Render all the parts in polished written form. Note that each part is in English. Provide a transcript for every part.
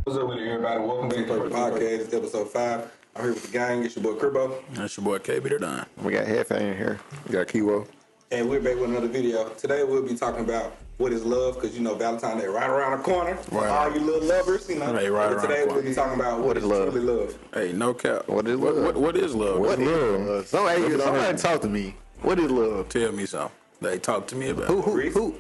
What's up with it, everybody? Welcome to the Imperfect podcast. It's Ep.5. I'm here with the gang. It's your boy Cribbo. That's your boy KB the Don. We got Hefe in here. We got Kiwo. And we're back with another video. Today we'll be talking about what is love, because you know Valentine's Day right around the corner. Right. All you little lovers, you know. Hey, right around today the corner. we'll be talking about what is truly love. Hey, no cap. What is love? What is love? What is love? Somebody talk to me. What is love? Tell me something. They talk to me about Who?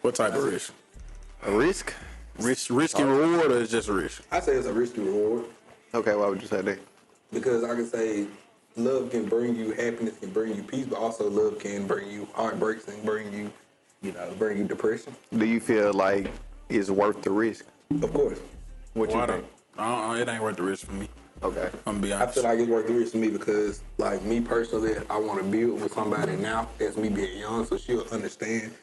what type of risk? A risk? Risky reward, or is just risk? I say it's a risky reward Okay, why would you say that? because I can say love can bring you happiness, can bring you peace, but also love can bring you heartbreaks and bring you depression. Do you feel like it's worth the risk? Of course. What you Well, think? it ain't worth the risk for me. Okay. I'm gonna be I honest. feel like it's worth the risk for me because, like me personally, I want to build with somebody now as me being young, so she'll understand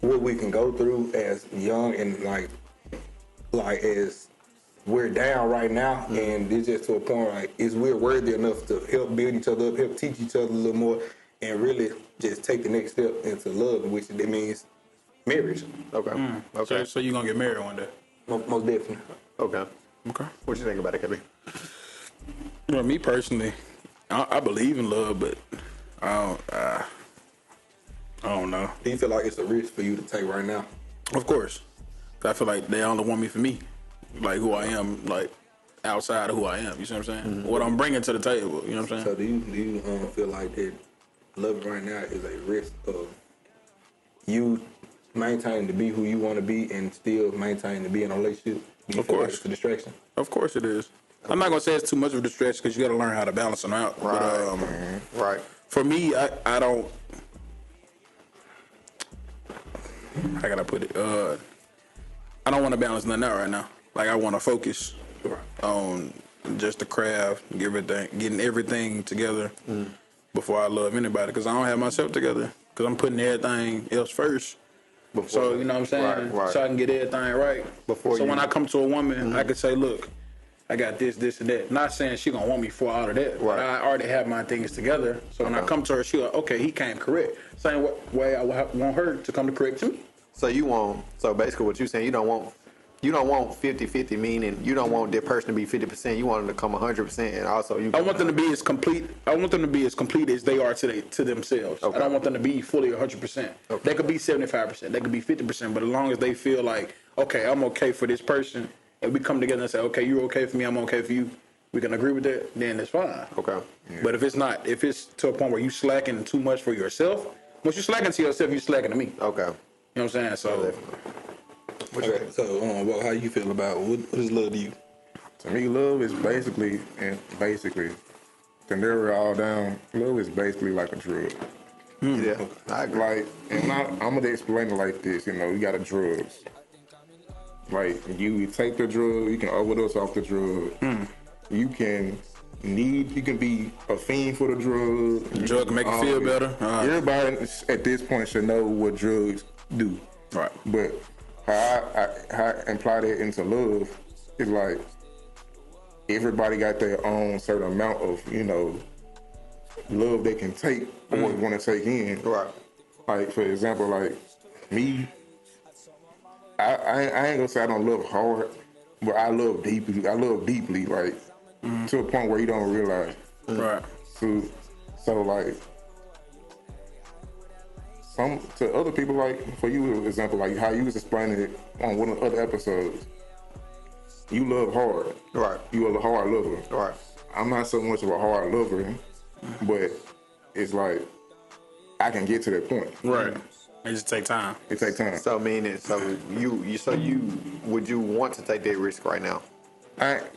what we can go through as young and like as we're down right now, and it's just to a point like we're worthy enough to help build each other up, help teach each other a little more, and really just take the next step into love, which it means marriage. Okay. Okay. So you gonna get married one day? Most definitely. Okay. Okay. What you think about it, KB? You know, me personally, I believe in love, but I don't know. Do you feel like it's a risk for you to take right now? Of course, I feel like they only want me for me, like who I am, like outside of who I am. You see what I'm saying? Mm-hmm. What I'm bringing to the table. You know what I'm saying? So do you feel like that love right now is a risk of you maintaining to be who you want to be and still maintaining to be in a relationship? Do you Of feel like course. it's a distraction? Of course it is. I'm not gonna say it's too much of a distraction because you got to learn how to balance them out. Right. But Right. for me, I don't. How can I put it? I don't want to balance nothing out right now. Like I want to focus on just the craft, getting everything together before I love anybody. Because I don't have myself together. Because I'm putting everything else first. So you know what I'm saying? Right. So I can get everything right. When I come to a woman, I can say, look, I got this, and that. Not saying she gonna want me for all of that, but I already have my things together. So when I come to her, she like, okay, he came correct. Same way I want her to come to correct to me. So basically what you're saying, you don't want 50-50, meaning you don't want that person to be 50%. You want them to come 100%, and also I want them to be as complete. I want them to be as complete as they are to themselves. Okay. I don't want them to be fully 100%. Okay. They could be 75%. They could be 50%. But as long as they feel like, okay, I'm okay for this person, and we come together and say, okay, you're okay for me, I'm okay for you, we can agree with that, then it's fine. Okay. Yeah. But if it's not, if it's to a point where you slacking too much for yourself, once you slacking to yourself, you slacking to me. Okay. You know what I'm saying? So. Okay, so well, how you feel about what is love to you? To me, love is basically, to narrow it all down, love is basically like a drug. Yeah. I agree. Like, and I'm gonna explain it like this. You know, you got drugs. Like, you take the drug, you can overdose off the drug. You can be a fiend for the drug. The drug can make you feel better. Everybody at this point should know what drugs do. Right. But how I imply that into love is like everybody got their own certain amount of, love they can take or want to take in. Right. Like, for example, like me, I ain't gonna say I don't love hard, but I love deeply. I love deeply, like to a point where you don't realize. Right. So like, to other people, like for you, for example, like how you was explaining it on one of the other episodes, you love hard. Right. You are a hard lover. Right. I'm not so much of a hard lover, but it's like I can get to that point. Right. It just take time. It takes time. So would you want to take that risk right now?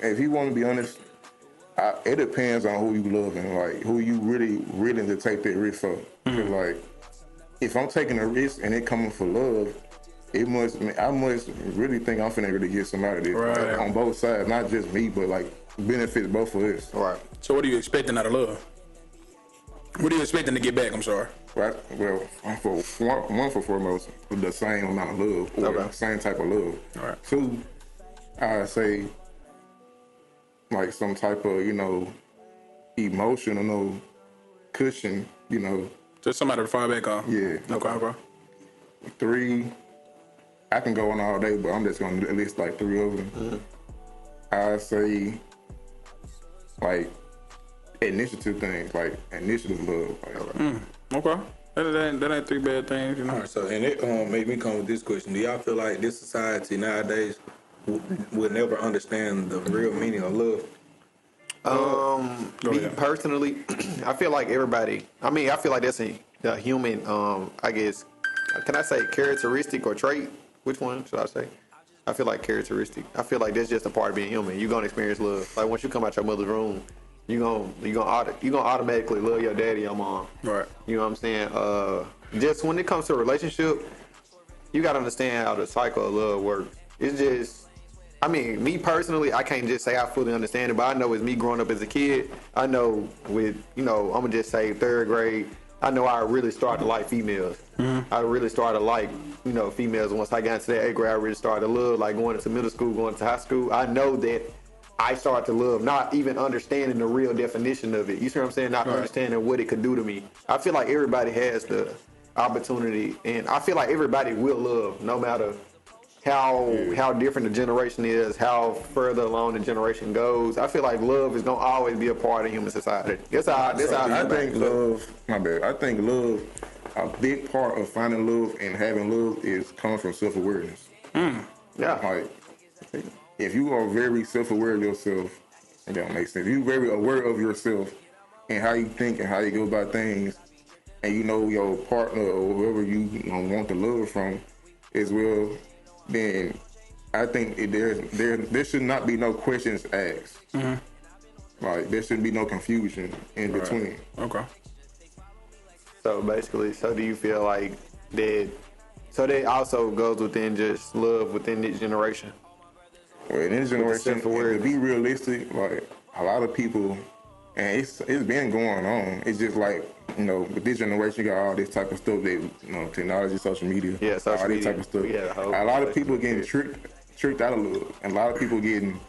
If you want to be honest, it depends on who you love and like who you really willing to take that risk for. Like, if I'm taking a risk and it coming for love, I must really think I'm finna really get some out of this. Right. Like, on both sides, not just me, but like benefits both of us. Right. So what are you expecting out of love? What are you expecting to get back? I'm sorry. Right. Well, for foremost, the same amount of love or the same type of love. All right. Two, I say like some type of emotional cushion. Just somebody to fall back on. Yeah. Okay, bro. Three, I can go on all day, but I'm just gonna list like 3 of them. Mm-hmm. I say like initiative things, like initiative love. Like, Okay. That ain't 3 bad things, you know. All right, so and it made me come with this question: do y'all feel like this society nowadays would never understand the real meaning of love? Go Me ahead. personally, I feel like everybody. I mean, I feel like that's a human. I guess, can I say characteristic or trait? Which one should I say? I feel like characteristic. I feel like that's just a part of being human. You're gonna experience love. Like once you come out your mother's room, you gonna automatically love your daddy, your mom. Right. You know what I'm saying? Just when it comes to a relationship, you gotta understand how the cycle of love works. It's just, I mean, me personally, I can't just say I fully understand it, but I know as me growing up as a kid, I know with, I'm gonna just say 3rd grade, I know I really started to like females. I really started to like, females. Once I got into that 8th grade, I really started to love, like going into middle school, going into high school. I know that I started to love, not even understanding the real definition of it. You see what I'm saying? Not understanding what it could do to me. I feel like everybody has the opportunity, and I feel like everybody will love, no matter how different the generation is, how further along the generation goes. I feel like love is gonna always be a part of human society. That's how I I think love. My bad. I think love. A big part of finding love and having love comes from self-awareness. Yeah. Like, if you are very self-aware of yourself, it don't make sense. If you're very aware of yourself and how you think and how you go about things, and you know your partner or whoever you want the love from as well, then I think there should not be no questions asked. Like there shouldn't be no confusion in between. Okay. So basically, do you feel like that? So that also goes within just love within this generation. Well, in this generation, self-awareness. to be realistic, like a lot of people, and it's been going on. It's just like with this generation, you got all this type of stuff that technology, social media, social all this media. type of stuff. Yeah, a lot of people getting tricked out of love, and a lot of people getting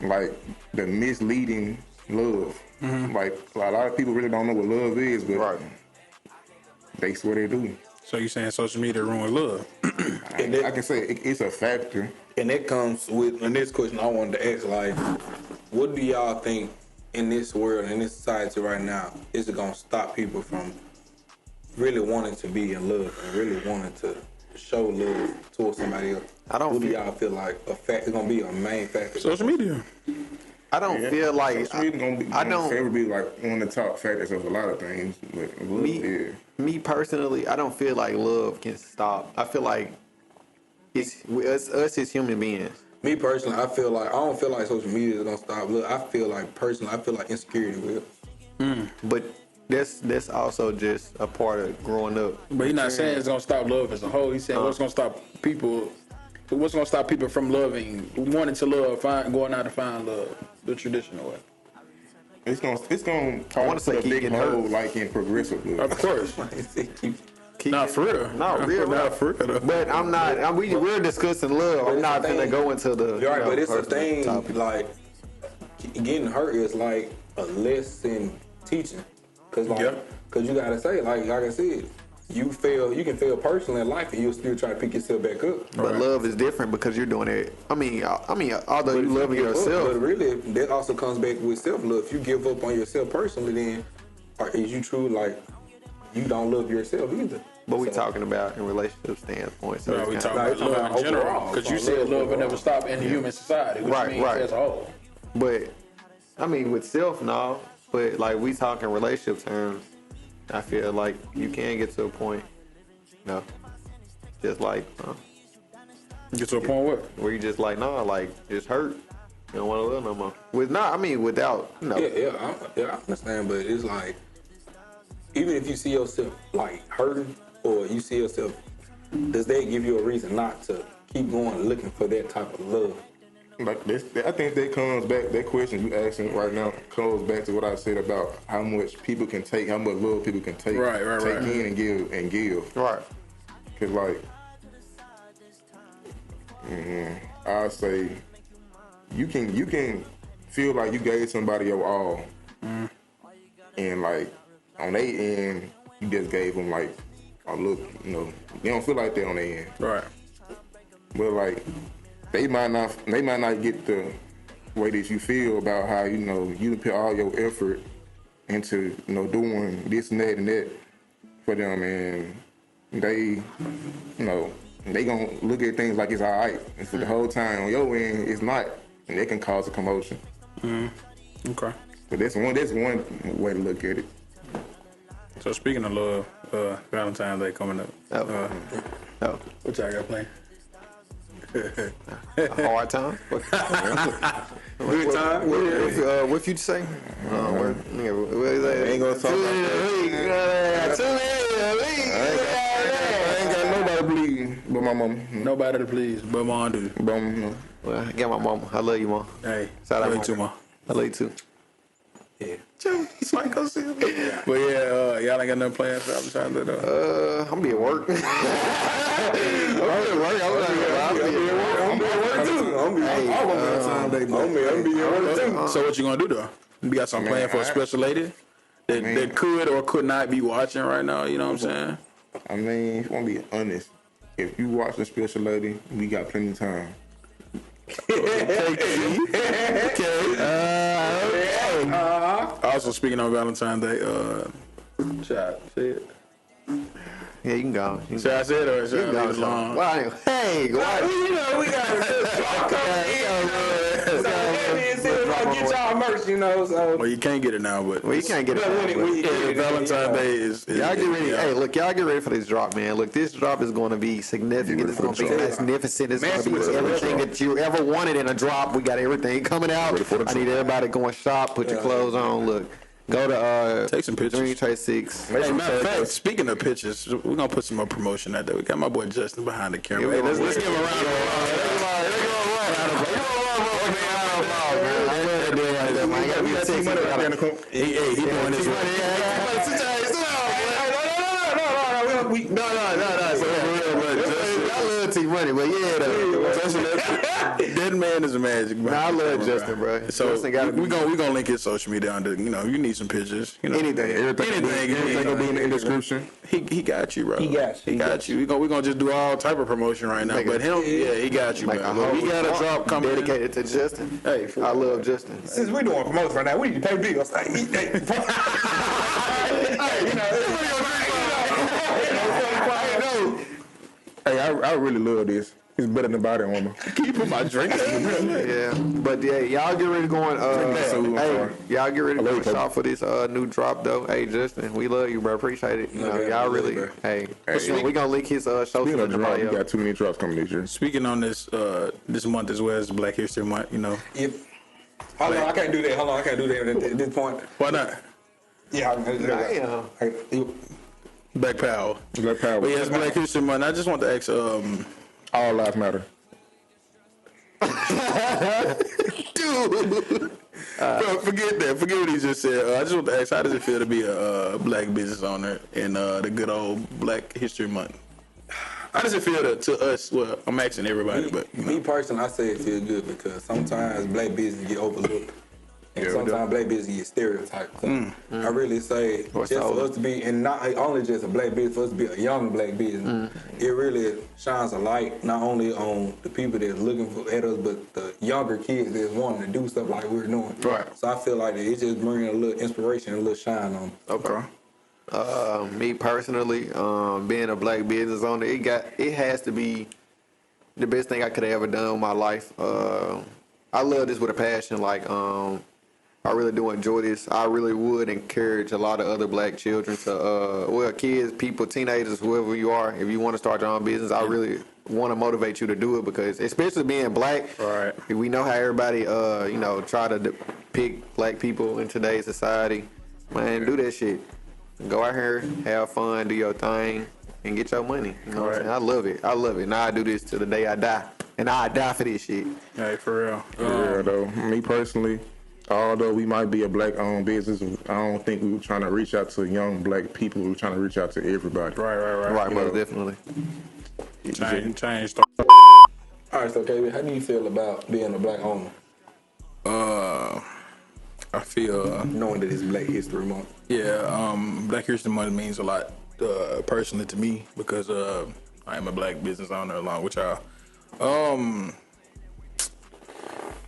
like the misleading love. Like a lot of people really don't know what love is, but they swear they do. So you saying social media ruins love? I can say it's a factor. And that comes with the next question I wanted to ask, like, what do y'all think in this world, in this society right now, is it going to stop people from really wanting to be in love and really wanting to show love towards somebody else? What do y'all feel like it's going to be a main factor? Social media. I don't feel like Social media gonna be like one of the top factors of a lot of things. But me personally, I don't feel like love can stop. I feel like it's us as human beings. Me personally, I don't feel like social media is gonna stop love. I feel like insecurity will. But that's also just a part of growing up. But he's not saying it's gonna stop love as a whole. He's saying what's gonna stop people. What's gonna stop people from wanting to love, going out to find love the traditional way? It's gonna I want to say a big hole like in progressive love. Of course. Not for real. Not real. Not for real. But I'm not. We're discussing love. I'm not gonna go into the. You're right, but it's a personal thing. topic. Like getting hurt is like a lesson teaching, cause you gotta say like I said, you can fail personally in life, and you'll still try to pick yourself back up. But love is different because you're doing it. I mean, although you love yourself, but really that also comes back with self love. If you give up on yourself personally, then is you true like you don't love yourself either? but we talking about in relationship standpoint. So No, we it's talking kinda- about love in general. overall. Because you said love will never stop in the human society, which Right, means right. as a whole. But I mean, with self, no. But like we talking relationship terms, I feel like you can get to a point, just like Get to a point where? where you just like, like it's hurt. You don't want to live no more. Without, Yeah, I understand, but it's like even if you see yourself like hurting or you see yourself, does that give you a reason not to keep going looking for that type of love? Like this, I think that comes back. That question you asking right now goes back to what I said about how much people can take, how much love people can take, take in and give. Right. Cause like, I say, you can feel like you gave somebody your all, and like on their end, you just gave them like a look. They don't feel like that on their end. Right. but like they might not get the way that you feel about how you put all your effort into doing this and that for them, and they they gonna look at things like it's all right, and for the whole time on your end it's not, and that can cause a commotion. Okay. But that's one way to look at it. So speaking of love, Valentine's Day coming up. Oh, What y'all got planned? a hard time. Good time. What you say? What is that? I ain't gonna talk about I ain't got nobody bleeding but my mama. Nobody to please, but mom do. Well, I got my mama. I love you, mom. Hey, Shout out love you Mom. too, mom. I love you too. Yeah. But yeah, y'all ain't got nothing planned for Valentine's Day though. I'm be at work. I'm be at work too. So what you gonna do though? You got something planned for a special lady that could or could not be watching right now? You know what I'm saying? I mean, if I'm being honest, if you watch the special lady, we got plenty of time. Also speaking on Valentine's Day, shot, say it. Yeah, you can go. You Should I say it or should I leave it can alone? go. Well, hey, go on. We got get y'all merch, so. Well, you can't get it now, but Well, you can't get it. Valentine's Day is Y'all get ready. yeah. Hey, look, y'all get ready for this drop, man. Look, this drop is going to be significant. It's going to be magnificent. It's going to be everything that you ever wanted in a drop. We got everything coming out. I need everybody going shop. Put your clothes on. Look, go to Take some pictures. DC6. Hey, matter of fact, speaking of pictures, we're gonna put some more promotion out there. We got my boy Justin behind the camera. Hey, let's give him a round of applause. He doing this Money, but yeah, that man is a magic. I love Justin, bro. So Justin got we gonna link his social media under. You need some pictures. anything. Everything gonna be in the description. He got you, bro. He got you. We gonna just do all type of promotion right now. But him, he got you, bro. We got a drop coming dedicated to Justin. Hey, I love Justin. Since we're doing promotion right now, we need to pay bills. Hey, I really love this. It's better than body armor. Keep my drink. Yeah, but yeah, y'all get ready going. Y'all get ready to go shop for this new drop though. Hey, Justin, we love you, bro. Appreciate it. Y'all really. Hey, we gonna link his show to We everybody. got too many drops coming this year. Speaking on this month as well as Black History Month, Hold on, I can't do that. Hold on, I can't do that at this point. why not? Yeah, Black Power. Black Power. But yeah, it's Black History Month. I just want to ask, All lives matter. bro, forget that. Forget what he just said. I just want to ask, how does it feel to be a black business owner in the good old Black History Month? How does it feel to us? Well, I'm asking everybody, but me personally, I say it feels good because sometimes black business get overlooked. And sometimes black business get stereotyped. I really say just for us to be, and not only just a black business, for us to be a young black business, it really shines a light not only on the people that's looking at us, but the younger kids that's wanting to do stuff like we're doing. Right. So I feel like it just brings a little inspiration, a little shine on. okay. Me personally, being a black business owner, it has to be the best thing I could have ever done in my life. I love this with a passion. Like, I really do enjoy this. I really would encourage a lot of other black children to, kids, people, teenagers, whoever you are, if you want to start your own business, I really want to motivate you to do it because, especially being black, Right. we know how everybody, try to depict black people in today's society. Man, do that shit. Go out here, have fun, do your thing, and get your money. You know what I'm saying? I love it. I love it. Now I do this till the day I die. And I die for this shit. Hey, for real. For real though. Me personally, although we might be a black-owned business, I don't think we were trying to reach out to young black people. We were trying to reach out to everybody. Right, most definitely. Change. All right, so KB, how do you feel about being a black owner? I feel Knowing that it's Black History Month. Black History Month means a lot personally to me because I am a black business owner along with y'all.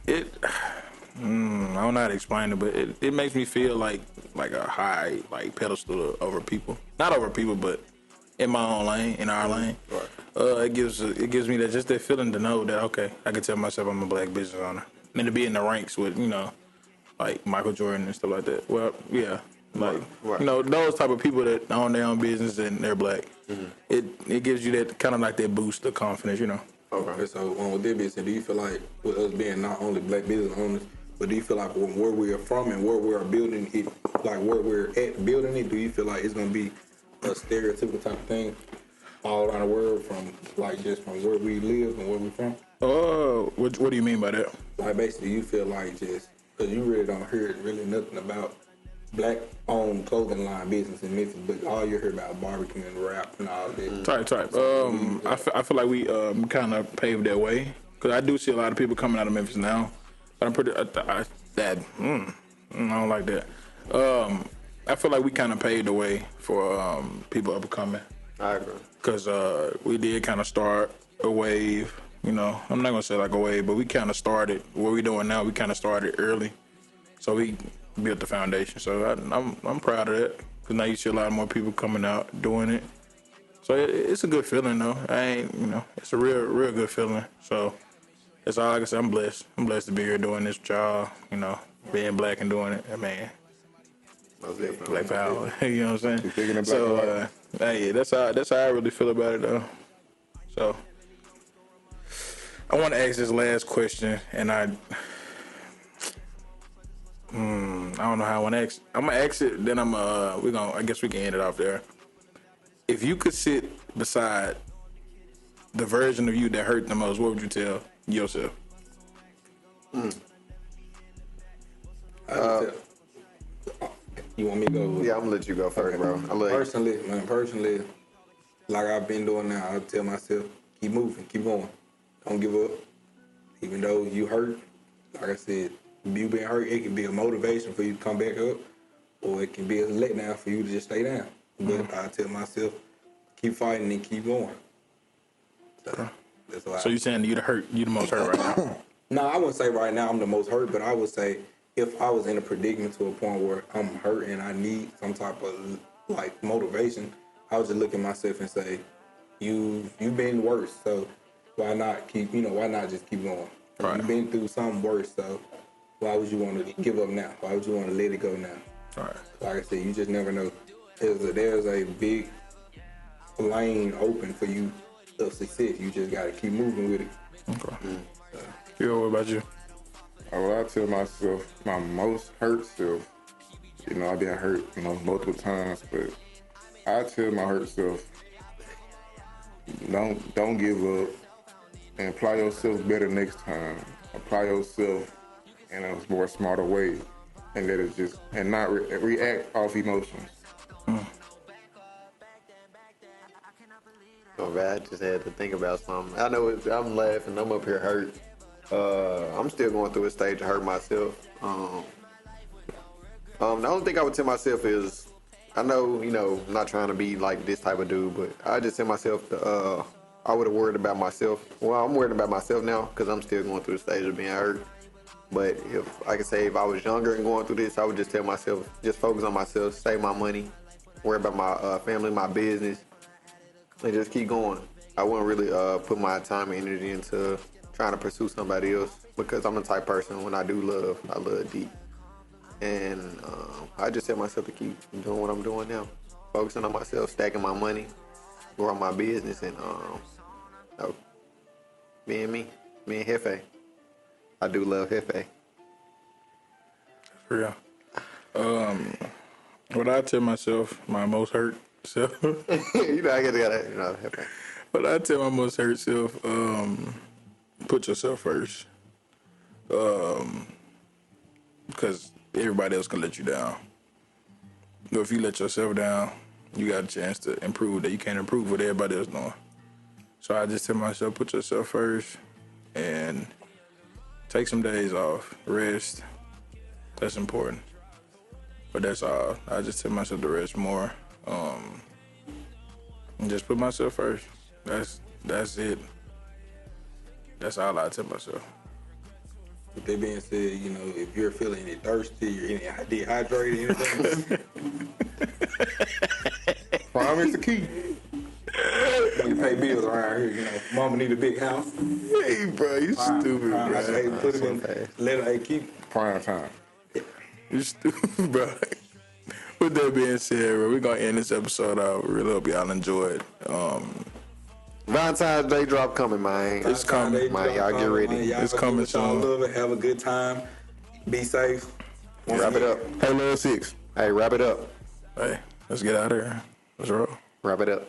It. I don't know how to explain it, but it makes me feel like a high like pedestal over people. Not over people, but in my own lane, in our lane. Right. It gives me that feeling to know that okay, I can tell myself I'm a black business owner, and to be in the ranks with like Michael Jordan and stuff like that. Well, yeah, like Right. those type of people that own their own business and they're black. It gives you that kind of like that boost of confidence, Okay. So with that being said, do you feel like with us being not only black business owners, but do you feel like where we are from and where we're building it, like where we're at building it, do you feel like it's gonna be a stereotypical type of thing all around the world from like just from where we live and where we're from? What do you mean by that? Like basically, you feel like just because you really don't hear really nothing about black-owned clothing line business in Memphis, but all you hear about barbecue and rap and all that. Type. I feel like we kind of paved that way because I do see a lot of people coming out of Memphis now. But I'm pretty I don't like that. I feel like we kind of paved the way for people up and coming I agree. because we did kind of start a wave. I'm not gonna say like a wave, but we kind of started what we're doing now. We kind of started early, so we built the foundation. So I'm proud of that because now you see a lot more people coming out doing it. So it's a good feeling though. It's a real good feeling. So that's all I can say. I'm blessed. I'm blessed to be here doing this job. Being black and doing it. I mean, Most definitely. black power. You know what I'm saying? Bigger than black So hey, that's how I really feel about it though. So I want to ask this last question, and I don't know how I want to ask. I'm gonna ask it, then I guess we can end it off there. If you could sit beside the version of you that hurt the most, what would you tell yourself? You want me to go? Yeah, I'm gonna let you go first, bro. Personally, like I've been doing now, I tell myself, keep moving, keep going, don't give up. Even though you hurt, like I said, you being hurt, it can be a motivation for you to come back up, or it can be a letdown for you to just stay down. But I tell myself, keep fighting and keep going. So, that's why. So you saying you the most hurt right now? No, I wouldn't say right now I'm the most hurt, but I would say if I was in a predicament to a point where I'm hurt and I need some type of like motivation, I would just look at myself and say, you've been worse, so why not just keep going? Right. You've been through something worse, so why would you want to give up now? Why would you want to let it go now? All right. Like I said, you just never know. There's a big lane open for you of success. You just got to keep moving with it. Okay. What about you? I tell myself, my most hurt self, I've been hurt, multiple times, but I tell my hurt self, don't give up and apply yourself better next time. Apply yourself in a more smarter way and and not react off emotions. Oh, man, I just had to think about something. I know I'm laughing. I'm up here hurt. I'm still going through a stage of hurt myself. The only thing I would tell myself is, I know, I'm not trying to be like this type of dude, but I just tell myself I would have worried about myself. Well, I'm worried about myself now because I'm still going through the stage of being hurt. But if I could say if I was younger and going through this, I would just tell myself, just focus on myself, save my money, worry about my family, my business, and just keep going. I wouldn't really put my time and energy into trying to pursue somebody else because I'm the type of person when I love deep. And I just tell myself to keep doing what I'm doing now, focusing on myself, stacking my money, growing my business, and me and Jefe. I do love Jefe. For real. What I tell myself, my most hurt self. I gotta, Jefe. What I tell my most hurt self, put yourself first. Because everybody else can let you down. But if you let yourself down, you got a chance to improve that you can't improve what everybody else doing. So I just tell myself, put yourself first and take some days off, rest. That's important. But that's all. I just tell myself to rest more. And just put myself first. That's it. That's all I tell myself. With that being said, you know, if you're feeling any thirsty or any dehydrated, anything, Prime is the key. when you pay bills around here, you know, mama need a big house. Hey, bro, you stupid, bro. Hey, put it in, let her keep. Prime time. You stupid, bro. With that being said, bro, we're gonna end this episode out. We really hope y'all enjoyed. Valentine's Day drop coming, man. It's coming. Man, y'all get ready. Y'all It's coming y'all soon. love it. Have a good time. Be safe. Wrap it up. Hey, Lil 6. Hey, wrap it up. Hey, let's get out of here. Let's roll. Wrap it up.